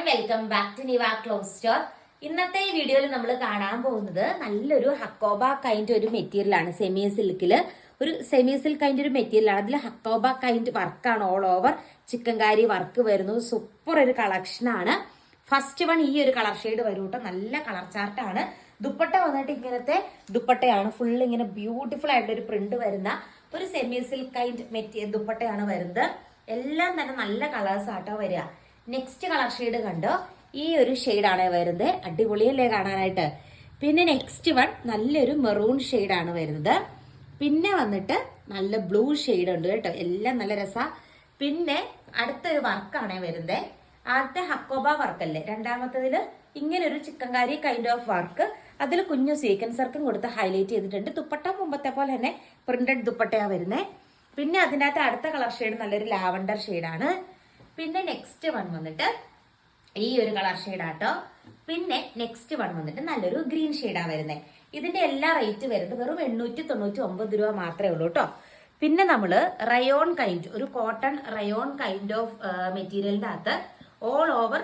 Welcome back to Niva cloth store. ഇന്നത്തെ ഈ വീഡിയോയിൽ നമ്മൾ കാണാൻ പോകുന്നത് നല്ലൊരു ഹക്കോബ കൈൻഡ് ഒരു മെറ്റീരിയൽ ആണ്. സെമി സിൽക്കില് ഒരു സെമി സിൽക്ക് കൈൻഡ് ഒരു മെറ്റീരിയൽ ആണ്. അതിൽ ഹക്കോബ കൈൻഡ് വർക്കാണ്, ഓൾ ഓവർ ചിക്കൻകാരി വർക്ക് വരുന്നു. സൂപ്പർ ഒരു കളക്ഷൻ ആണ്. ഫസ്റ്റ് വൺ ഈ ഒരു കളർ ഷെയ്ഡ് വരും കേട്ടോ. നല്ല കളർ ചാർട്ടാണ്. ദുപ്പട്ട വന്നിട്ട് ഇങ്ങനത്തെ ദുപ്പട്ടയാണ്. ഫുൾ ഇങ്ങനെ ബ്യൂട്ടിഫുൾ ആയിട്ടുള്ള ഒരു പ്രിന്റ് വരുന്ന ഒരു സെമി സിൽക്ക് കൈൻഡ് മെറ്റീരിയൽ ദുപ്പട്ടയാണ് വരുന്നത്. എല്ലാം തന്നെ നല്ല കളേഴ്സ് ആട്ടോ വരിക. നെക്സ്റ്റ് കളർ ഷെയ്ഡ് കണ്ടോ, ഈ ഒരു ഷെയ്ഡാണ് വരുന്നത്. അടിപൊളിയല്ലേ കാണാനായിട്ട്. പിന്നെ നെക്സ്റ്റ് വൺ നല്ലൊരു മെറൂൺ ഷെയ്ഡാണ് വരുന്നത്. പിന്നെ വന്നിട്ട് നല്ല ബ്ലൂ ഷെയ്ഡ് ഉണ്ട് കേട്ടോ. എല്ലാം നല്ല രസാ. പിന്നെ അടുത്തൊരു വർക്കാണ് വരുന്നത്. ആദ്യത്തെ ഹക്കോബ വർക്കല്ലേ, രണ്ടാമത്തതില് ഇങ്ങനെ ഒരു ചിക്കൻകാരി കൈൻഡ് ഓഫ് വർക്ക്. അതിൽ കുഞ്ഞു സീക്വൻസ് വർക്കും കൊടുത്ത് ഹൈലൈറ്റ് ചെയ്തിട്ടുണ്ട്. ദുപ്പട്ട മുമ്പത്തെ പോലെ തന്നെ പ്രിന്റഡ് ദുപ്പട്ടയാണ് വരുന്നത്. പിന്നെ അതിൻ്റെ അകത്ത് അടുത്ത കളർ ഷെയ്ഡ് നല്ലൊരു ലാവണ്ടർ ഷെയ്ഡാണ്. പിന്നെ നെക്സ്റ്റ് വൺ വന്നിട്ട് ഈ ഒരു കളർ ഷെയ്ഡാട്ടോ. പിന്നെ നെക്സ്റ്റ് വൺ വന്നിട്ട് നല്ലൊരു ഗ്രീൻ ഷെയ്ഡാ വരുന്നത്. ഇതിന്റെ എല്ലാ റേറ്റ് വരുന്നത് വെറും 899 രൂപ മാത്രമേ ഉള്ളൂ കേട്ടോ. പിന്നെ നമ്മള് റയോൺ കൈൻഡ് ഒരു കോട്ടൺ റയോൺ കൈൻഡ് ഓഫ് മെറ്റീരിയലിന്റെ അകത്ത് all over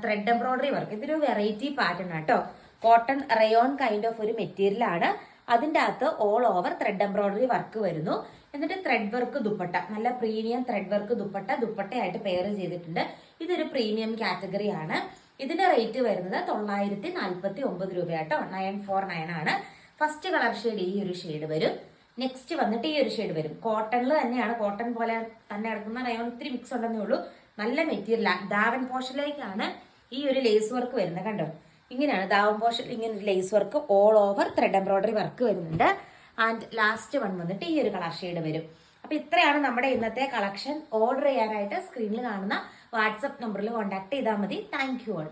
thread embroidery work. ഇതൊരു വെറൈറ്റി പാറ്റേൺ ആട്ടോ. കോട്ടൺ റയോൺ കൈൻഡ് ഓഫ് ഒരു മെറ്റീരിയൽ ആണ്. അതിന്റെ അകത്ത് all over thread embroidery work വരുന്നു. എന്നിട്ട് ത്രെഡ് വർക്ക് ദുപ്പട്ട, നല്ല പ്രീമിയം ത്രെഡ് വർക്ക് ദുപ്പട്ടയായിട്ട് പെയർ ചെയ്തിട്ടുണ്ട്. ഇതൊരു പ്രീമിയം കാറ്റഗറി ആണ്. ഇതിന്റെ റേറ്റ് വരുന്നത് 949 രൂപയാട്ടോ. 949 ആണ്. ഫസ്റ്റ് കളർ ഷെയ്ഡ് ഈ ഒരു ഷെയ്ഡ് വരും. നെക്സ്റ്റ് വന്നിട്ട് ഈ ഒരു ഷെയ്ഡ് വരും. കോട്ടണിൽ തന്നെയാണ്, കോട്ടൺ പോലെ തന്നെ എടുക്കുന്ന റയോൺ ഇത്തിരി മിക്സ് ഉണ്ടെന്നേ ഉള്ളൂ. നല്ല മെറ്റീരിയൽ. ദാവൻ പോഷനിലേക്കാണ് ഈ ഒരു ലേസ് വർക്ക് വരുന്നത്. കണ്ടോ, ഇങ്ങനെയാണ് ദാവൻ പോഷൻ. ഇങ്ങനെ ഒരു lace work all over thread embroidery work വരുന്നുണ്ട്. ആൻഡ് ലാസ്റ്റ് വൺ വന്നിട്ട് ഈ ഒരു കളർ ഷെയ്ഡ് വരും. അപ്പൊ ഇത്രയാണ് നമ്മുടെ ഇന്നത്തെ കളക്ഷൻ. ഓർഡർ ചെയ്യാനായിട്ട് സ്ക്രീനിൽ കാണുന്ന വാട്സപ്പ് നമ്പറിൽ കോൺടാക്ട് ചെയ്താൽ മതി. Thank you all.